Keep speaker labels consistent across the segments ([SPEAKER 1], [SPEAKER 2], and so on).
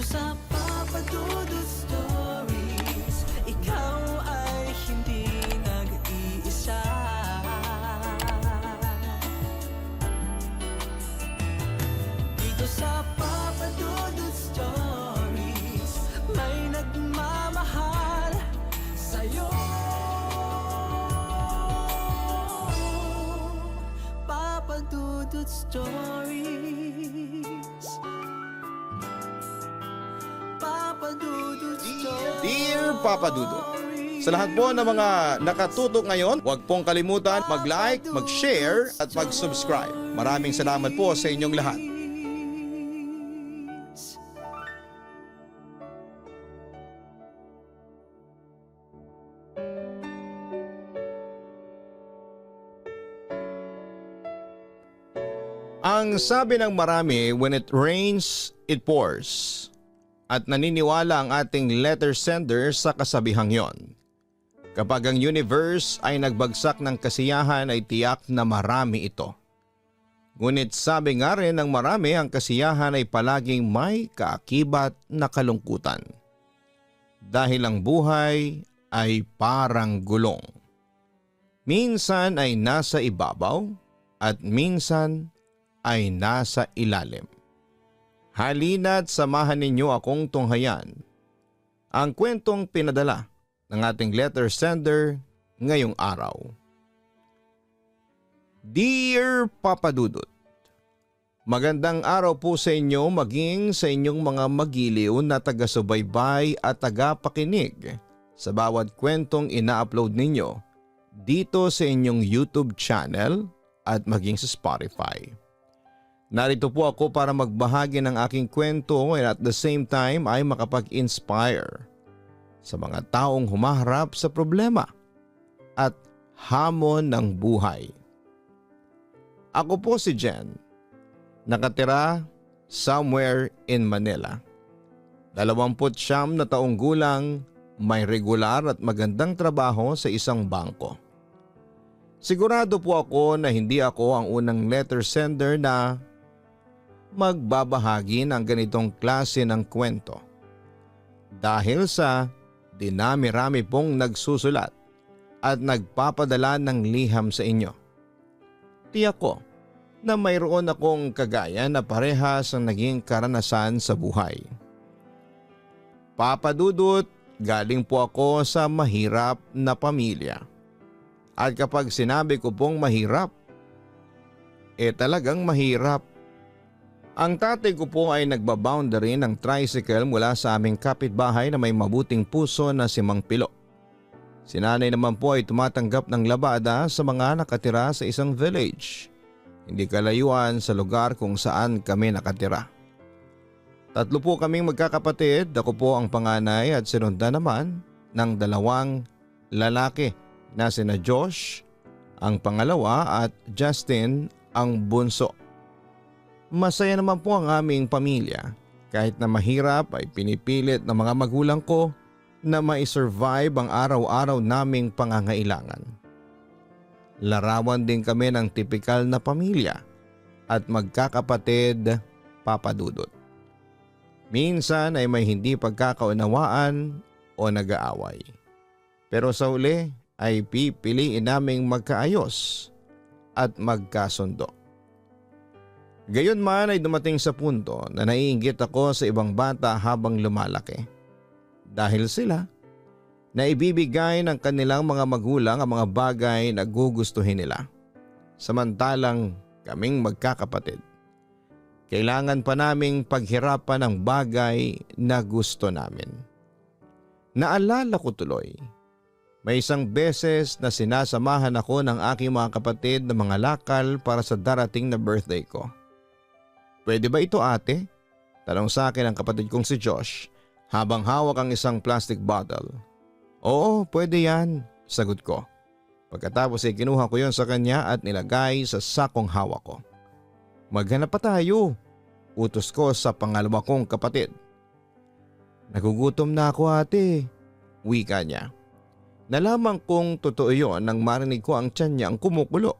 [SPEAKER 1] sa Papa Dudut Stories, ikaw ay hindi nag-iisa. Dito sa Papa Dudut Stories, may nagmamahal sa'yo. Papa Dudut Stories. Papa Dudut Stories.
[SPEAKER 2] Dear Papa Dudut, sa lahat po ng mga nakatutok ngayon, huwag pong kalimutan mag-like, mag-share at mag-subscribe. Maraming salamat po sa inyong lahat. Ang sabi ng marami, when it rains, it pours. At naniniwala ang ating letter sender sa kasabihang yon. Kapag ang universe ay nagbagsak ng kasiyahan ay tiyak na marami ito. Ngunit sabi nga rin ng marami, ang kasiyahan ay palaging may kaakibat na kalungkutan. Dahil ang buhay ay parang gulong. Minsan ay nasa ibabaw at minsan ay nasa ilalim. Halina't samahan ninyo akong tunghayan ang kwentong pinadala ng ating letter sender ngayong araw. Dear Papa Dudut, magandang araw po sa inyo maging sa inyong mga magiliw na taga-subaybay at taga-pakinig sa bawat kwentong ina-upload ninyo dito sa inyong YouTube channel at maging sa Spotify. Narito po ako para magbahagi ng aking kwento and at the same time ay makapag-inspire sa mga taong humaharap sa problema at hamon ng buhay. Ako po si Jen, nakatira somewhere in Manila. 29 na taong gulang, may regular at magandang trabaho sa isang bangko. Sigurado po ako na hindi ako ang unang letter sender na magbabahagi ng ganitong klase ng kwento. Dahil sa dinami-rami pong nagsusulat at nagpapadala ng liham sa inyo. Tiyak ko na mayroon akong kagaya na parehas ang naging karanasan sa buhay. Papa Dudut, galing po ako sa mahirap na pamilya. At kapag sinabi ko pong mahirap, talagang mahirap. Ang tatay ko po ay nagbaboundary ng tricycle mula sa aming kapitbahay na may mabuting puso na si Mang Pilo. Si nanay naman po ay tumatanggap ng labada sa mga nakatira sa isang village, hindi kalayuan sa lugar kung saan kami nakatira. 3 po kaming magkakapatid, ako po ang panganay at sinundan naman ng 2 lalaki na sina Josh, ang pangalawa at Justin, ang bunso. Masaya naman po ang aming pamilya. Kahit na mahirap ay pinipilit ng mga magulang ko na mai-survive ang araw-araw naming pangangailangan. Larawan din kami ng tipikal na pamilya at magkakapatid, Papa Dudut. Minsan ay may hindi pagkakaunawaan o nag-aaway. Pero sa uli ay pipiliin naming magkaayos at magkasundo. Gayon man ay dumating sa punto na naiinggit ako sa ibang bata habang lumalaki. Dahil sila, naibibigay ng kanilang mga magulang ang mga bagay na gugustuhin nila. Samantalang kaming magkakapatid, kailangan pa naming paghirapan ang bagay na gusto namin. Naalala ko tuloy, may isang beses na sinasamahan ako ng aking mga kapatid na mga lakal para sa darating na birthday ko. Pwede ba ito ate? Tanong sa akin ang kapatid kong si Josh habang hawak ang isang plastic bottle. Oo, pwede yan, sagot ko. Pagkatapos ay kinuha ko yon sa kanya at nilagay sa sakong hawak ko. Maghanap pa tayo, utos ko sa pangalawa kong kapatid. Nagugutom na ako ate, wika niya. Nalaman kong totoo yon nang marinig ko ang tiyan niya ang kumukulo.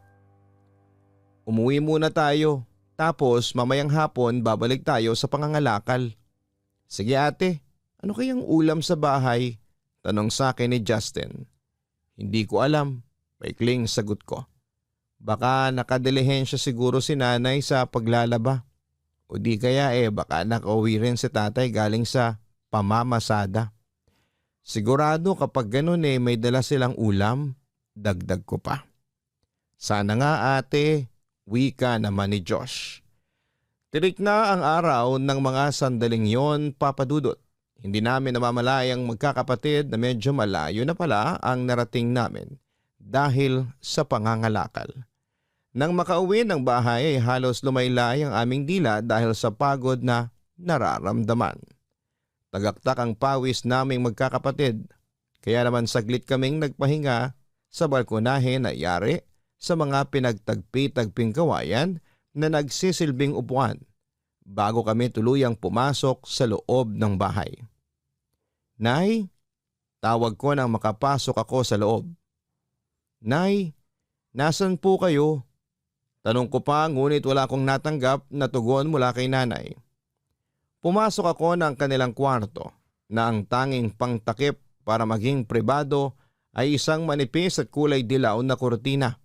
[SPEAKER 2] Umuwi muna tayo. Tapos mamayang hapon babalik tayo sa pangangalakal. Sige ate, ano kayang ulam sa bahay? Tanong sa akin ni Justin. Hindi ko alam, maikling sagot ko. Baka nakadilihensya siguro si nanay sa paglalaba. O di kaya baka nakauwi rin si tatay galing sa pamamasada. Sigurado kapag ganun may dala silang ulam, dagdag ko pa. Sana nga ate, wika naman ni Josh. Tirik na ang araw ng mga sandaling yon, Papa Dudut. Hindi namin namamalayang magkakapatid na medyo malayo na pala ang narating namin dahil sa pangangalakal. Nang makauwi ng bahay ay halos lumaylay ang aming dila dahil sa pagod na nararamdaman. Tagaktak ang pawis naming magkakapatid, kaya naman saglit kaming nagpahinga sa balkonahe na yari sa mga pinagtagpi-tagping kawayan na nagsisilbing upuan bago kami tuluyang pumasok sa loob ng bahay. Nay, tawag ko nang makapasok ako sa loob. Nay, nasan po kayo? Tanong ko pa ngunit wala akong natanggap na tugon mula kay nanay. Pumasok ako ng kanilang kwarto na ang tanging pangtakip para maging pribado ay isang manipis at kulay dilaw na kurtina.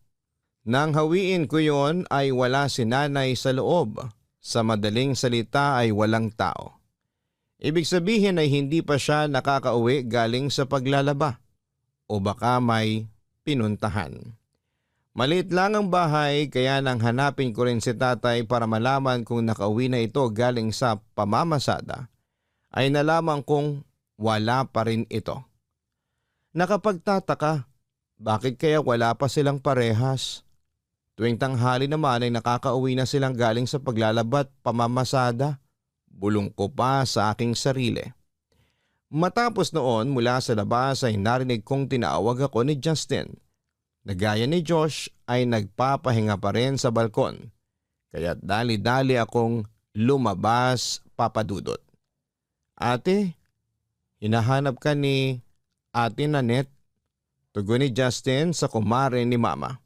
[SPEAKER 2] Nang hawiin ko yon ay wala si nanay sa loob. Sa madaling salita ay walang tao. Ibig sabihin ay hindi pa siya nakakauwi galing sa paglalaba o baka may pinuntahan. Maliit lang ang bahay kaya nang hanapin ko rin si tatay para malaman kung nakauwi na ito galing sa pamamasada ay nalaman kong wala pa rin ito. Nakapagtataka, bakit kaya wala pa silang parehas? Tuwing tanghali naman ay nakakauwi na silang galing sa paglalabat pamamasada. Bulong ko pa sa aking sarili. Matapos noon mula sa labas ay narinig kong tinawag ako ni Justin. Na gaya ni Josh ay nagpapahinga pa rin sa balkon. Kaya dali-dali akong lumabas, Papa Dudut. Ate, hinahanap ka ni Ate Nanette. Tugon ni Justin sa kumare ni Mama.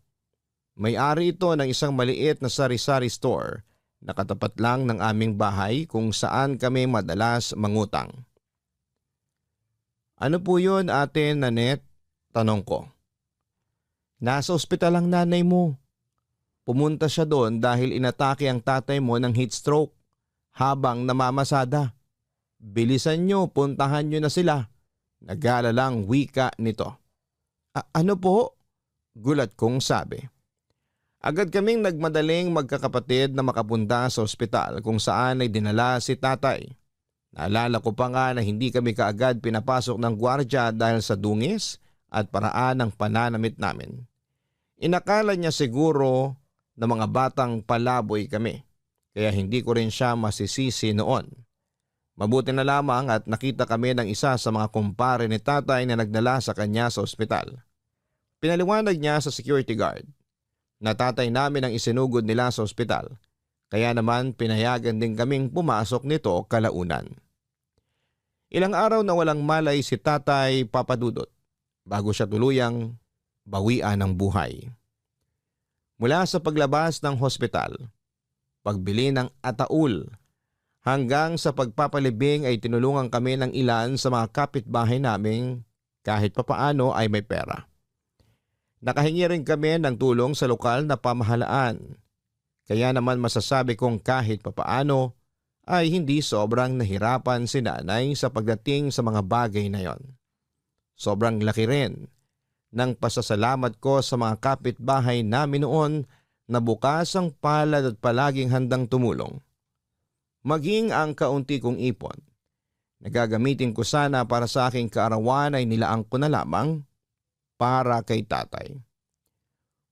[SPEAKER 2] May-ari ito ng isang maliit na sari-sari store na katapat lang ng aming bahay kung saan kami madalas mangutang. Ano po yun, Ate Nanette? Tanong ko. Nasa ospital ang nanay mo. Pumunta siya doon dahil inatake ang tatay mo ng heat stroke habang namamasada. Bilisan nyo, puntahan nyo na sila. Nag-aalalang wika nito. Ano po? Gulat kong sabi. Agad kaming nagmadaling magkakapatid na makapunta sa ospital kung saan ay dinala si tatay. Naalala ko pa nga na hindi kami kaagad pinapasok ng gwardya dahil sa dungis at paraan ng pananamit namin. Inakala niya siguro na mga batang palaboy kami, kaya hindi ko rin siya masisisi noon. Mabuti na lamang at nakita kami ng isa sa mga kumpare ni tatay na nagdala sa kanya sa ospital. Pinaliwanag niya sa security guard na tatay namin ang isinugod nila sa ospital, kaya naman pinayagan din kaming pumasok nito kalaunan. Ilang araw na walang malay si tatay, Papa Dudut, bago siya tuluyang bawian ng buhay. Mula sa paglabas ng hospital, pagbili ng ataul, hanggang sa pagpapalibing ay tinulungan kami ng ilan sa mga kapitbahay naming kahit papaano ay may pera. Nakahingi rin kami ng tulong sa lokal na pamahalaan. Kaya naman masasabi kong kahit papaano ay hindi sobrang nahirapan si nanay sa pagdating sa mga bagay na yon. Sobrang laki rin ng pasasalamat ko sa mga kapitbahay namin noon na bukas ang palad at palaging handang tumulong. Maging ang kaunti kong ipon, nagagamitin ko sana para sa aking kaarawan ay nilaang ko na lamang para kay tatay.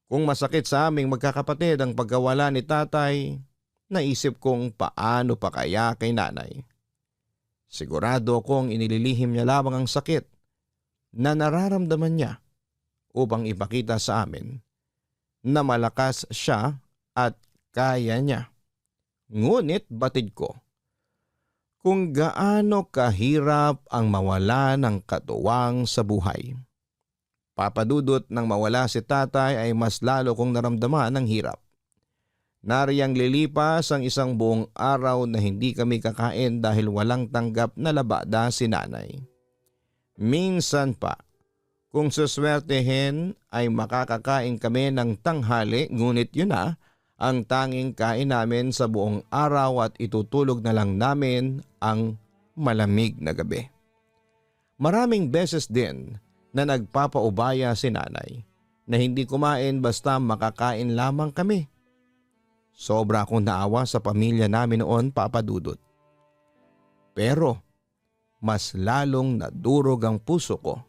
[SPEAKER 2] Kung masakit sa aming magkakapatid ang pagkawala ni tatay, naisip kong paano pa kaya kay nanay. Sigurado kong inililihim niya lamang ang sakit na nararamdaman niya upang ipakita sa amin na malakas siya at kaya niya. Ngunit batid ko kung gaano kahirap ang mawala ng katuwang sa buhay. Papa Dudut, nang mawala si tatay ay mas lalo kong naramdaman ang hirap. Nariyang lilipas ang isang buong araw na hindi kami kakain dahil walang tanggap na labada si nanay. Minsan pa, kung suswertehin ay makakakain kami ng tanghali, ngunit yun na ang tanging kain namin sa buong araw at itutulog na lang namin ang malamig na gabi. Maraming beses din na nagpapaubaya si nanay na hindi kumain basta makakain lamang kami. Sobra akong naawa sa pamilya namin noon, Papa Dudut. Pero mas lalong nadurog ang puso ko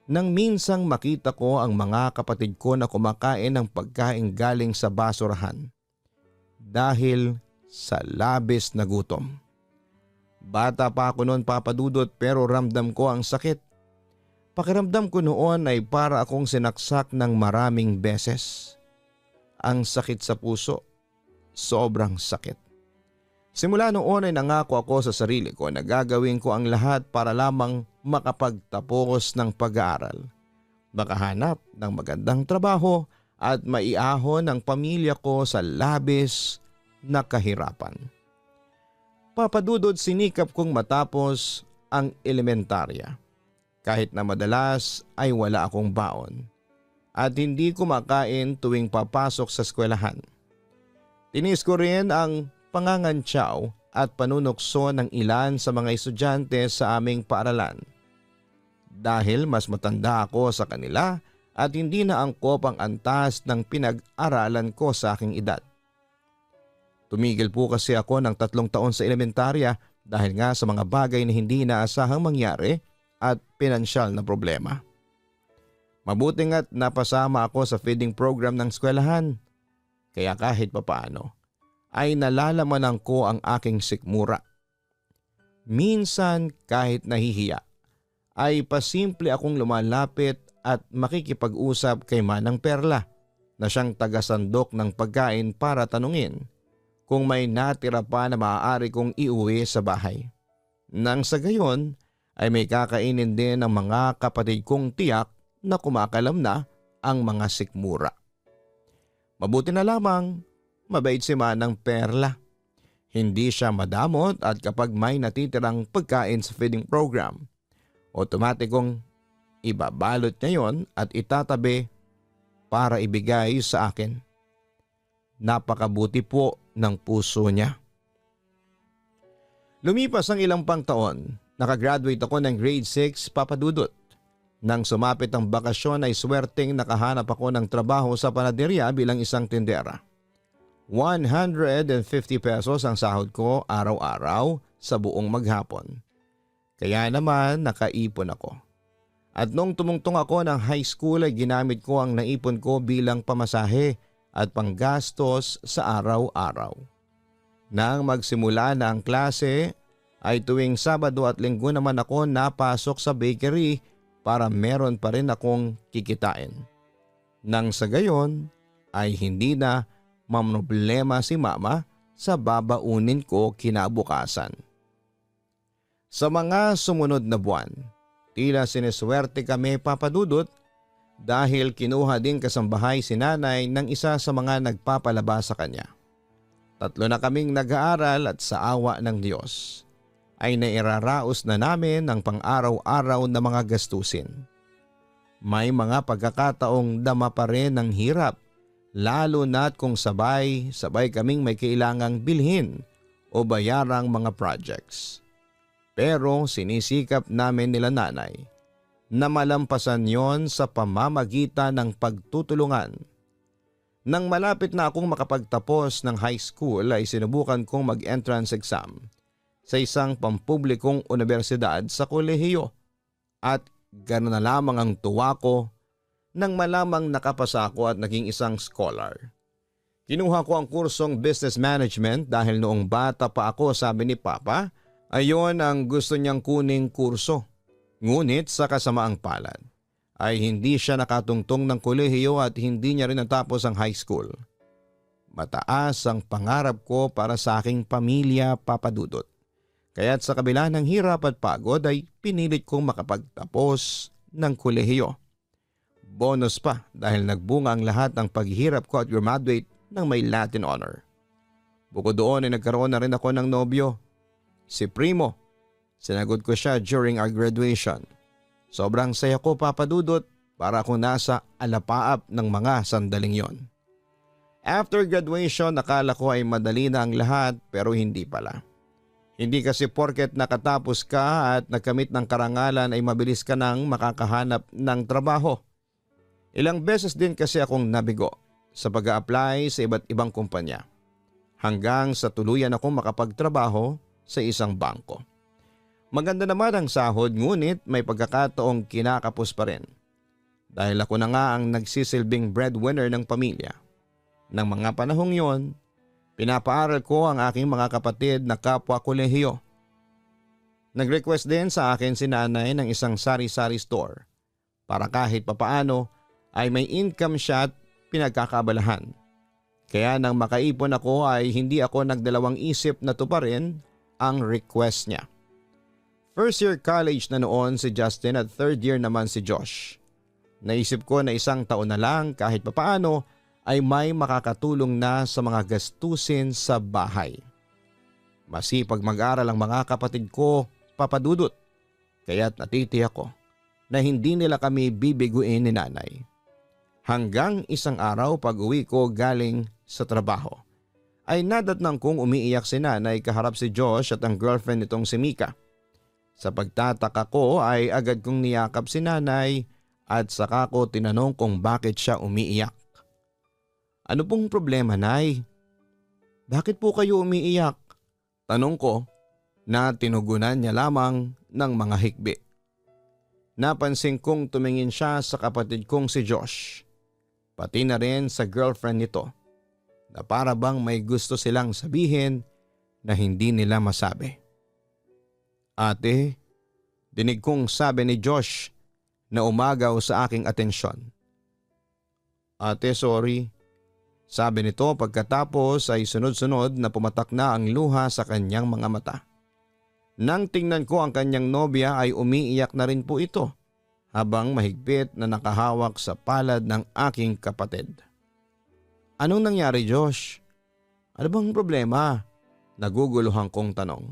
[SPEAKER 2] nang minsang makita ko ang mga kapatid ko na kumakain ng pagkain galing sa basurahan dahil sa labis na gutom. Bata pa ako noon, Papa Dudut, pero ramdam ko ang sakit. Pakiramdam ko noon ay para akong sinaksak ng maraming beses. Ang sakit sa puso, sobrang sakit. Simula noon ay nangako ako sa sarili ko na gagawin ko ang lahat para lamang makapagtapos ng pag-aaral, makahanap ng magandang trabaho at maiahon ang pamilya ko sa labis na kahirapan. Papa Dudut, sinikap kong matapos ang elementarya. Kahit na madalas ay wala akong baon at hindi kumakain tuwing papasok sa eskwelahan. Tinis ko rin ang pangangantsaw at panunukso ng ilan sa mga estudyante sa aming paaralan. Dahil mas matanda ako sa kanila at hindi na angkop ang antas ng pinag-aralan ko sa aking edad. Tumigil po kasi ako ng 3 taon sa elementarya dahil nga sa mga bagay na hindi inaasahang mangyari at pinansyal na problema. Mabuti nga't napasama ako sa feeding program ng eskwelahan. Kaya kahit papaano ay nalalaman ko ang aking sikmura. Minsan kahit nahihiya ay pasimple akong lumalapit at makikipag-usap kay Manang Perla na siyang tagasandok ng pagkain para tanungin kung may natira pa na maaari kong iuwi sa bahay. Nang sa gayon ay may kakainin din ng mga kapatid kong tiyak na kumakalam na ang mga sikmura. Mabuti na lamang, mabait si Manang Perla. Hindi siya madamot at kapag may natitirang pagkain sa feeding program, otomatikong ibabalot niya yon at itatabi para ibigay sa akin. Napakabuti po ng puso niya. Lumipas ang ilang pang taon, nakagraduate ako ng grade 6, Papa Dudut. Nang sumapit ang bakasyon ay swerteng nakahanap ako ng trabaho sa panaderya bilang isang tindera. 150 pesos ang sahod ko araw-araw sa buong maghapon. Kaya naman nakaipon ako. At nung tumungtong ako ng high school ay ginamit ko ang naipon ko bilang pamasahe at panggastos sa araw-araw. Nang magsimula na ang klase ay tuwing Sabado at Linggo naman ako napasok sa bakery para meron pa rin akong kikitain. Nang sa gayon ay hindi na mamroblema si Mama sa babaunin ko kinabukasan. Sa mga sumunod na buwan, tila sineswerte kami, Papa Dudut, dahil kinuha din kasambahay si nanay ng isa sa mga nagpapalaba sa kanya. 3 na kaming nag-aaral at sa awa ng Diyos ay nairaraos na namin ang pang-araw-araw na mga gastusin. May mga pagkakataong dama pa rin ng hirap, lalo na't kung sabay kaming may kailangang bilhin o bayarang mga projects. Pero sinisikap namin nila nanay na malampasan yon sa pamamagitan ng pagtutulungan. Nang malapit na akong makapagtapos ng high school ay sinubukan kong mag-entrance exam sa isang pampublikong universidad sa kolehiyo at gano'n na lamang ang tuwa ko nang malamang nakapasa ako at naging isang scholar. Kinuha ko ang kursong business management dahil noong bata pa ako, sabi ni Papa, ayon ang gusto niyang kuning kurso. Ngunit sa kasamaang palad ay hindi siya nakatungtong ng kolehiyo at hindi niya rin natapos ang high school. Mataas ang pangarap ko para sa aking pamilya, Papa Dudut. Kaya't sa kabila ng hirap at pagod ay pinilit kong makapagtapos ng kolehiyo. Bonus pa dahil nagbunga ang lahat ng paghihirap ko at graduate ng may Latin honor. Bukod doon ay nagkaroon na rin ako ng nobyo, si Primo. Sinagot ko siya during our graduation. Sobrang saya ko, Papa Dudut, para akong nasa alapaap ng mga sandaling yon. After graduation, nakala ko ay madali na ang lahat pero hindi pala. Hindi kasi porket nakatapos ka at nagkamit ng karangalan ay mabilis ka nang makakahanap ng trabaho. Ilang beses din kasi akong nabigo sa pag-a-apply sa iba't ibang kumpanya hanggang sa tuluyan akong makapagtrabaho sa isang bangko. Maganda naman ang sahod ngunit may pagkakataong kinakapos pa rin. Dahil ako na nga ang nagsisilbing breadwinner ng pamilya. Nang mga panahong yon, pinapaaral ko ang aking mga kapatid na kapwa kolehiyo. Nag-request din sa akin si nanay ng isang sari-sari store para kahit papaano ay may income siya at pinagkakabalahan. Kaya nang makaipon ako ay hindi ako nagdalawang isip na tuparin ang request niya. First year college na noon si Justin at third year naman si Josh. Naisip ko na isang taon na lang kahit papaano ay may makakatulong na sa mga gastusin sa bahay. Masipag mag-aral ang mga kapatid ko, Papa Dudut, kaya't natitiyak ko na hindi nila kami bibiguin ni nanay. Hanggang isang araw pag uwi ko galing sa trabaho, ay nadatnang kong umiiyak si nanay kaharap si Josh at ang girlfriend nitong si Mika. Sa pagtataka ko ay agad kong niyakap si nanay at saka ko tinanong kung bakit siya umiiyak. Ano pong problema, Nay? Bakit po kayo umiiyak? Tanong ko na tinugunan niya lamang ng mga hikbi. Napansin kong tumingin siya sa kapatid kong si Josh, pati na rin sa girlfriend nito, na para bang may gusto silang sabihin na hindi nila masabi. Ate, dinig kong sabi ni Josh na umagaw sa aking atensyon. Ate, sorry. Sabi nito pagkatapos ay sunod-sunod na pumatak na ang luha sa kanyang mga mata. Nang tingnan ko ang kanyang nobya ay umiiyak na rin po ito habang mahigpit na nakahawak sa palad ng aking kapatid. Anong nangyari, Josh? Ano bang problema? Naguguluhan kong tanong.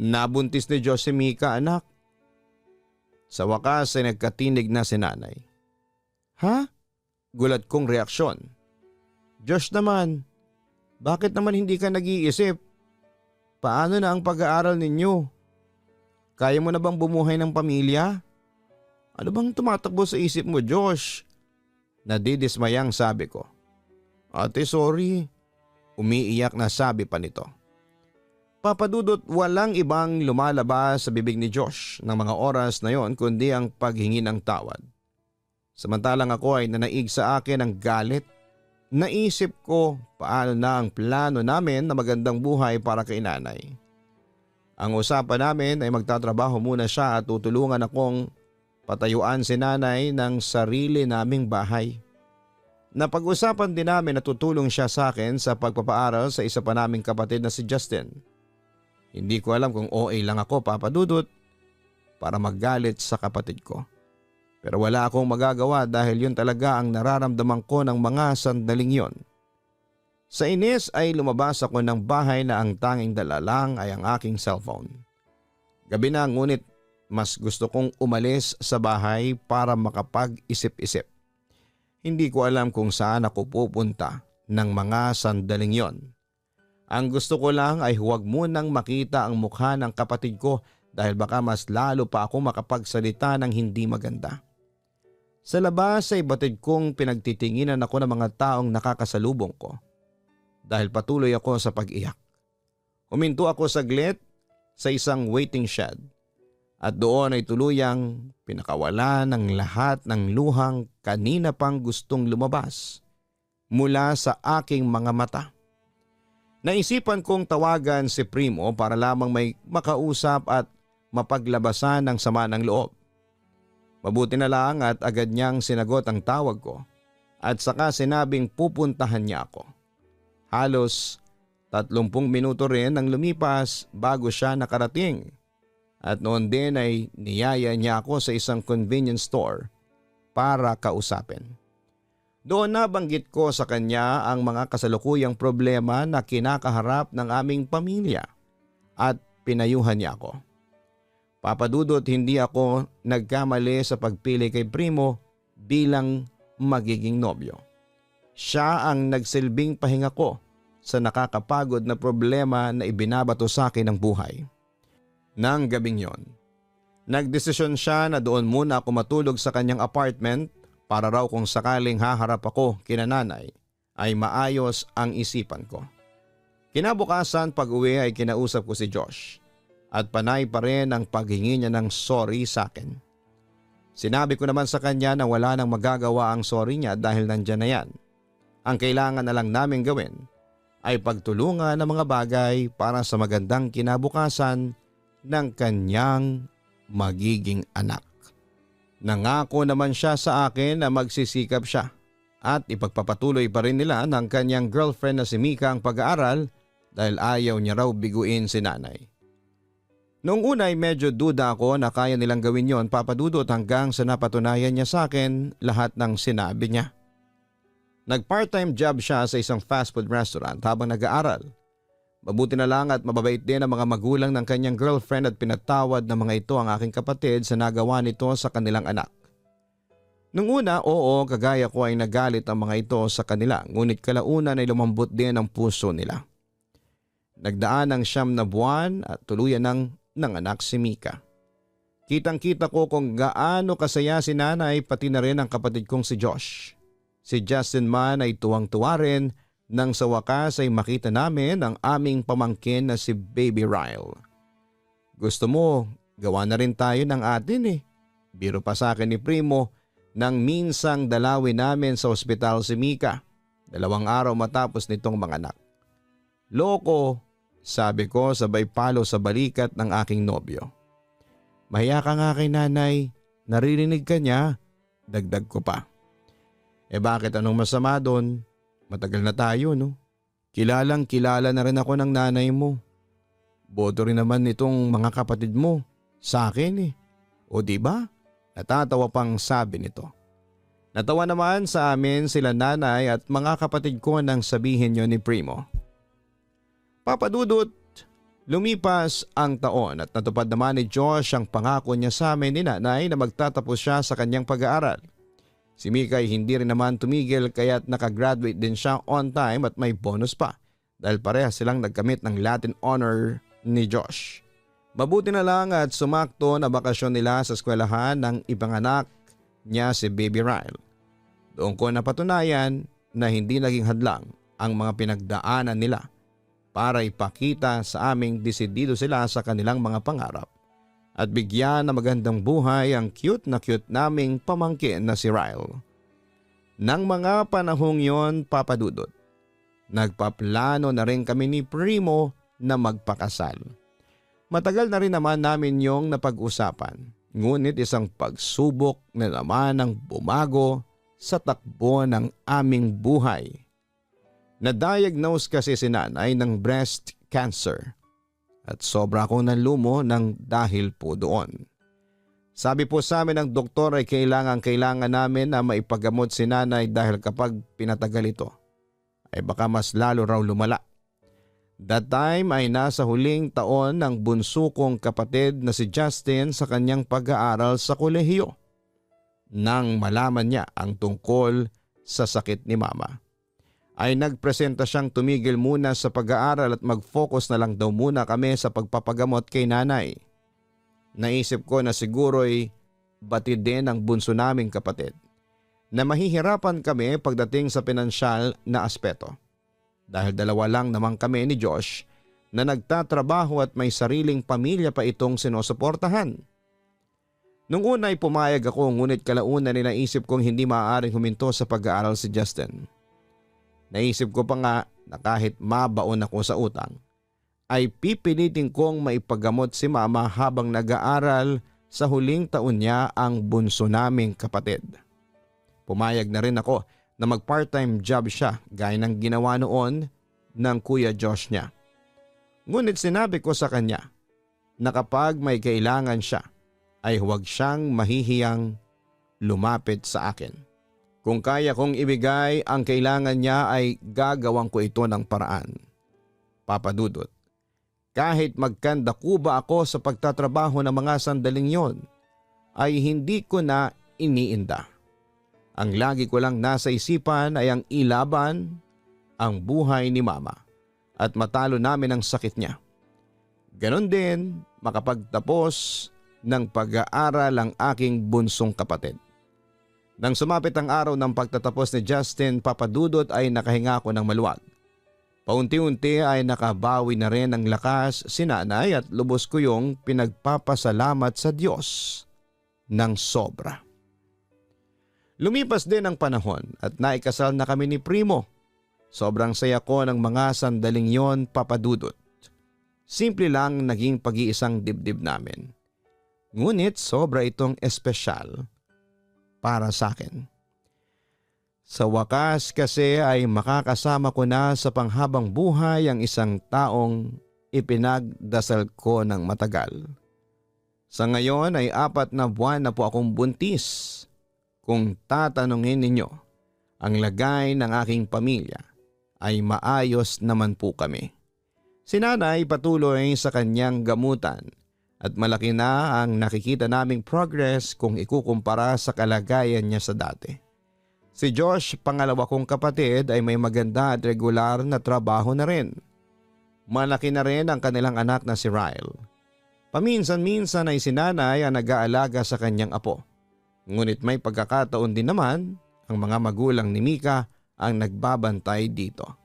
[SPEAKER 2] Nabuntis ni Josh si Mika, anak. Sa wakas ay nagkatinig na si nanay. Ha? Gulat kong reaksyon. Josh naman, bakit naman hindi ka nag-iisip? Paano na ang pag-aaral ninyo? Kaya mo na bang bumuhay ng pamilya? Ano bang tumatakbo sa isip mo, Josh? Nadidismayang sabi ko. Ate, sorry. Umiiyak na sabi pa nito. Papa Dudut, walang ibang lumalabas sa bibig ni Josh ng mga oras na yon kundi ang paghingi ng tawad. Samantalang ako ay nanaig sa akin ng galit. Naisip ko paano na ang plano namin na magandang buhay para kay nanay. Ang usapan namin ay magtatrabaho muna siya at tutulungan akong patayuan si nanay ng sarili naming bahay. Napag-usapan din namin na tutulong siya sa akin sa pagpapaaral sa isa pa naming kapatid na si Justin. Hindi ko alam kung OA lang ako, Papa Dudut, para maggalit sa kapatid ko. Pero wala akong magagawa dahil yun talaga ang nararamdaman ko ng mga sandaling yon. Sa inis ay lumabas ako ng bahay na ang tanging dala lang ay ang aking cellphone. Gabi na ngunit mas gusto kong umalis sa bahay para makapag-isip-isip. Hindi ko alam kung saan ako pupunta ng mga sandaling yon. Ang gusto ko lang ay huwag munang makita ang mukha ng kapatid ko dahil baka mas lalo pa ako makapagsalita ng hindi maganda. Sa labas ay batid kong pinagtitinginan ako ng mga taong nakakasalubong ko dahil patuloy ako sa pag-iyak. Huminto ako saglit sa isang waiting shed at doon ay tuluyang pinakawala ng lahat ng luhang kanina pang gustong lumabas mula sa aking mga mata. Naisipan kong tawagan si Primo para lamang may makausap at mapaglabasan ng sama ng loob. Mabuti na lang at agad niyang sinagot ang tawag ko at saka sinabing pupuntahan niya ako. Halos 30 minuto rin ang lumipas bago siya nakarating at noon din ay niyaya niya ako sa isang convenience store para kausapin. Doon nabanggit ko sa kanya ang mga kasalukuyang problema na kinakaharap ng aming pamilya at pinayuhan niya ako. Papadudot, hindi ako nagkamali sa pagpili kay Primo bilang magiging nobyo. Siya ang nagsilbing pahinga ko sa nakakapagod na problema na ibinabato sa akin ng buhay. Nang gabing yon, nagdesisyon siya na doon muna ako matulog sa kanyang apartment para raw kung sakaling haharap ako kina nanay ay maayos ang isipan ko. Kinabukasan pag-uwi ay kinausap ko si Josh at panay pa rin ang paghingi niya ng sorry sa akin. Sinabi ko naman sa kanya na wala nang magagawa ang sorry niya dahil nandyan na yan. Ang kailangan na lang namin gawin ay pagtulungan ng mga bagay para sa magandang kinabukasan ng kanyang magiging anak. Nangako naman siya sa akin na magsisikap siya at ipagpapatuloy pa rin nila ng kanyang girlfriend na si Mika ang pag-aaral dahil ayaw niya raw biguin si nanay. Noong una ay medyo duda ako na kaya nilang gawin yon, Papadudot, hanggang sa napatunayan niya sa akin lahat ng sinabi niya. Nag-part-time job siya sa isang fast food restaurant habang nag-aaral. Mabuti na lang at mababait din ang mga magulang ng kanyang girlfriend at pinatawad ng mga ito ang aking kapatid sa nagawa nito sa kanilang anak. Nung una, oo, kagaya ko ay nagalit ang mga ito sa kanila, ngunit kalaunan ay lumambot din ang puso nila. Nagdaan ng 9 na buwan at tuluyan ng anak si Mika. Kitang-kita ko kung gaano kasaya si nanay pati na rin ang kapatid kong si Josh. Si Justin man ay tuwang-tuwa rin nang sa wakas ay makita namin ang aming pamangkin na si Baby Ryle. Gusto mo, gawa na rin tayo ng atin eh. Biro pa sa akin ni Primo nang minsang dalawin namin sa ospital si Mika 2 araw matapos nitong manganak. Loko, sabi ko sabay palo sa balikat ng aking nobyo. Mahiya ka nga kay nanay, naririnig ka niya, dagdag ko pa. Bakit anong masama doon? Matagal na tayo, no? Kilalang kilala na rin ako ng nanay mo. Boto rin naman itong mga kapatid mo sa akin eh. O diba? Natatawa pang sabi nito. Natawa naman sa amin sila nanay at mga kapatid ko nang sabihin niyo ni Primo. Papadudot, lumipas ang taon at natupad naman ni Josh ang pangako niya sa amin ni nanay na magtatapos siya sa kanyang pag-aaral. Si Mika ay hindi rin naman tumigil kaya't nakagraduate din siya on time at may bonus pa dahil parehas silang nagkamit ng Latin honor ni Josh. Mabuti na lang at sumakto na bakasyon nila sa eskwelahan ng ipanganak niya si Baby Ryle. Doon ko napatunayan na hindi naging hadlang ang mga pinagdaanan nila para ipakita sa aming desidido sila sa kanilang mga pangarap at bigyan ng magandang buhay ang cute naming pamangkin na si Ryle. Nang mga panahong yon, Papadudot, nagpaplano na rin kami ni Primo na magpakasal. Matagal na rin naman namin yung napag-usapan, ngunit isang pagsubok na naman ang bumago sa takbo ng aming buhay. Na-diagnose kasi si nanay ng breast cancer. At sobra akong nalumo ng dahil po doon. Sabi po sa amin ng doktor ay kailangan namin na maipagamot si nanay dahil kapag pinatagal ito ay baka mas lalo raw lumala. That time ay nasa huling taon ng bunso kong kapatid na si Justin sa kanyang pag-aaral sa kolehiyo. Nang malaman niya ang tungkol sa sakit ni mama, ay nagpresenta siyang tumigil muna sa pag-aaral at mag-focus na lang daw muna kami sa pagpapagamot kay nanay. Naisip ko na siguro'y batid din ang bunso naming kapatid na mahihirapan kami pagdating sa pinansyal na aspeto. Dahil 2 lang naman kami ni Josh na nagtatrabaho at may sariling pamilya pa itong sinusuportahan. Nung una ay pumayag ako ngunit kalaunan ay naisip kong hindi maaaring huminto sa pag-aaral si Justin. Naisip ko pa nga na kahit mabaon ako sa utang, ay pipilitin kong maipagamot si mama habang nag-aaral sa huling taon niya ang bunso naming kapatid. Pumayag na rin ako na mag-part-time job siya gaya ng ginawa noon ng Kuya Josh niya. Ngunit sinabi ko sa kanya na kapag may kailangan siya ay huwag siyang mahihiyang lumapit sa akin. Kung kaya kong ibigay ang kailangan niya ay gagawin ko ito ng paraan. Papa Dudut, kahit magkandakuba ako sa pagtatrabaho ng mga sandaling yon, ay hindi ko na iniinda. Ang lagi ko lang nasa isipan ay ang ilaban ang buhay ni Mama at matalo namin ang sakit niya. Ganon din makapagtapos ng pag-aaral ang aking bunsong kapatid. Nang sumapit ang araw ng pagtatapos ni Justin, Papa Dudut, ay nakahinga ako ng maluwag. Paunti-unti ay nakabawi na rin ang lakas si nanay at lubos ko yung pinagpapasalamat sa Diyos ng sobra. Lumipas din ang panahon at naikasal na kami ni Primo. Sobrang saya ko ng mga sandaling yon, Papa Dudut. Simple lang naging pag-iisang dibdib namin. Ngunit sobra itong espesyal para sa akin. Sa wakas kasi ay makakasama ko na sa panghabang buhay ang isang taong ipinagdasal ko ng matagal. Sa ngayon ay 4 na buwan na po akong buntis. Kung tatanungin ninyo ang lagay ng aking pamilya ay maayos naman po kami. Si nanay patuloy sa kanyang gamutan at malaki na ang nakikita naming progress kung ikukumpara sa kalagayan niya sa dati. Si Josh, pangalawa kong kapatid, ay may maganda at regular na trabaho na rin. Malaki na rin ang kanilang anak na si Ryle. Paminsan-minsan ay si nanay ang nag-aalaga sa kanyang apo. Ngunit may pagkakataon din naman ang mga magulang ni Mika ang nagbabantay dito.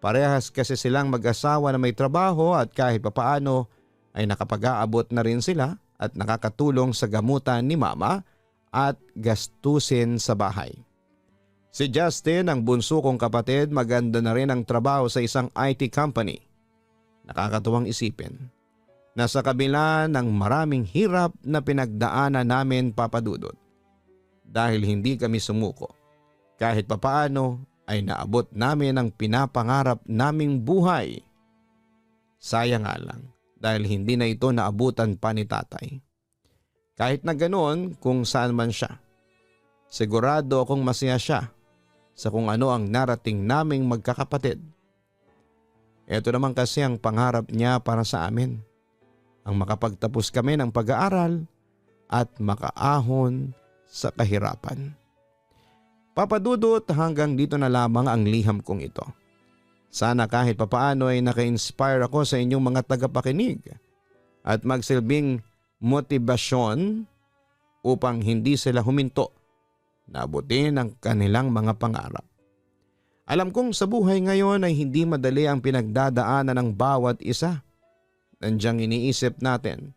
[SPEAKER 2] Parehas kasi silang mag-asawa na may trabaho at kahit papaano ay nakapag-aabot na rin sila at nakakatulong sa gamutan ni Mama at gastusin sa bahay. Si Justin, ang bunso kong kapatid, maganda na rin ang trabaho sa isang IT company. Nakakatuwang isipin. Nasa kabila ng maraming hirap na pinagdaanan namin, Papa Dudut. Dahil hindi kami sumuko. Kahit papaano ay naabot namin ang pinapangarap naming buhay. Sayang nga lang dahil hindi na ito naabutan pa ni tatay. Kahit na ganoon kung saan man siya. Sigurado akong masaya siya sa kung ano ang narating naming magkakapatid. Ito naman kasi ang pangarap niya para sa amin. Ang makapagtapos kami ng pag-aaral at makaahon sa kahirapan. Papa Dudut, hanggang dito na lamang ang liham kong ito. Sana kahit papaano ay naka-inspire ako sa inyong mga tagapakinig at magsilbing motibasyon upang hindi sila huminto na abutin ang kanilang mga pangarap. Alam kong sa buhay ngayon ay hindi madali ang pinagdadaanan ng bawat isa. Nandiyan iniisip natin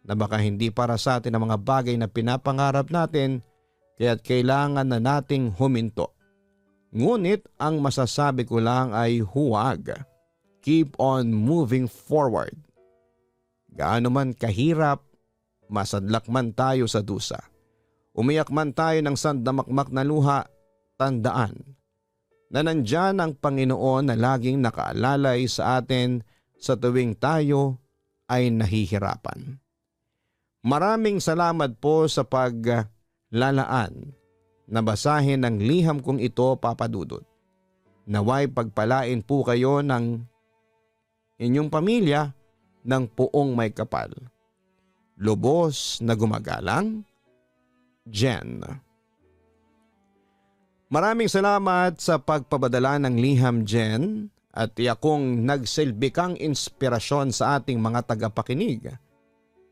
[SPEAKER 2] na baka hindi para sa atin ang mga bagay na pinapangarap natin kaya't kailangan na nating huminto. Ngunit ang masasabi ko lang ay huwag. Keep on moving forward. Gaano man kahirap, masadlak man tayo sa dusa. Umiyak man tayo ng sandamakmak na luha, tandaan na nandyan ang Panginoon na laging nakaalalay sa atin sa tuwing tayo ay nahihirapan. Maraming salamat po sa paglalaan na basahin ang liham kong ito, Papa Dudut. Naway pagpalain po kayo ng inyong pamilya ng puong may kapal. Lubos na gumagalang, Jen. Maraming salamat sa pagpapadala ng liham, Jen, at iyakong nagsilbi kang inspirasyon sa ating mga tagapakinig.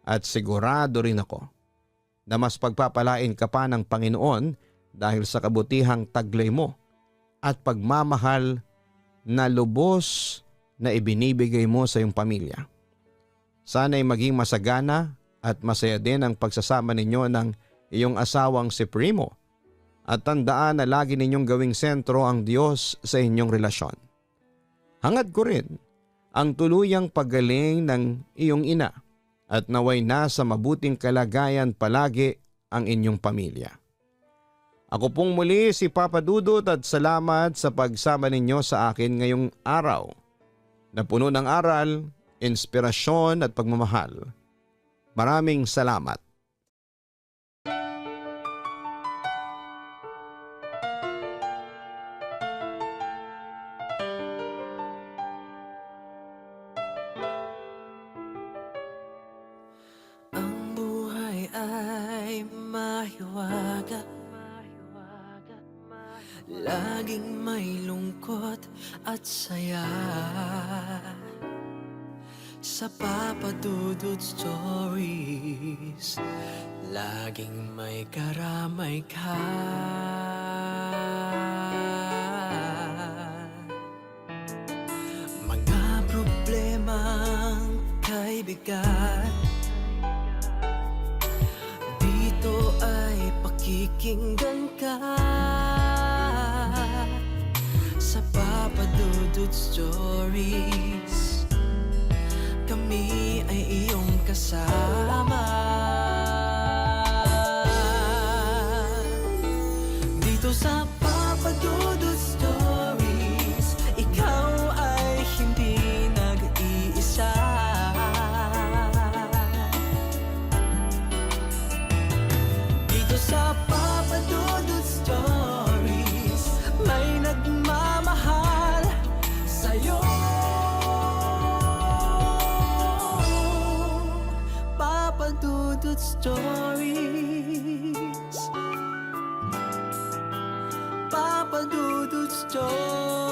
[SPEAKER 2] At sigurado rin ako na mas pagpapalain ka pa ng Panginoon dahil sa kabutihang taglay mo at pagmamahal na lubos na ibinibigay mo sa iyong pamilya. Sana'y maging masagana at masaya din ang pagsasama ninyo ng iyong asawang si Primo at tandaan na lagi ninyong gawing sentro ang Diyos sa inyong relasyon. Hangad ko rin ang tuluyang paggaling ng iyong ina at naway nasa mabuting kalagayan palagi ang inyong pamilya. Ako pong muli si Papa Dudut at salamat sa pagsama ninyo sa akin ngayong araw na puno ng aral, inspirasyon at pagmamahal. Maraming salamat.
[SPEAKER 1] ay mahiwaga, laging may lungkot at saya. Sa Papa Dudut Stories, laging may karamay ka. Mga problemang kaibigan, dito ay pakikinggan ka. Sa Papa Dudut Stories, kami ay iyong kasama. Dito sa Papa Dudut Stories, ikaw ay hindi nag-iisa. Dito sa Papa Dudut Stories, may nagmamahal sa'yo. Papa Dudut Stories, Papa Dudut Stories.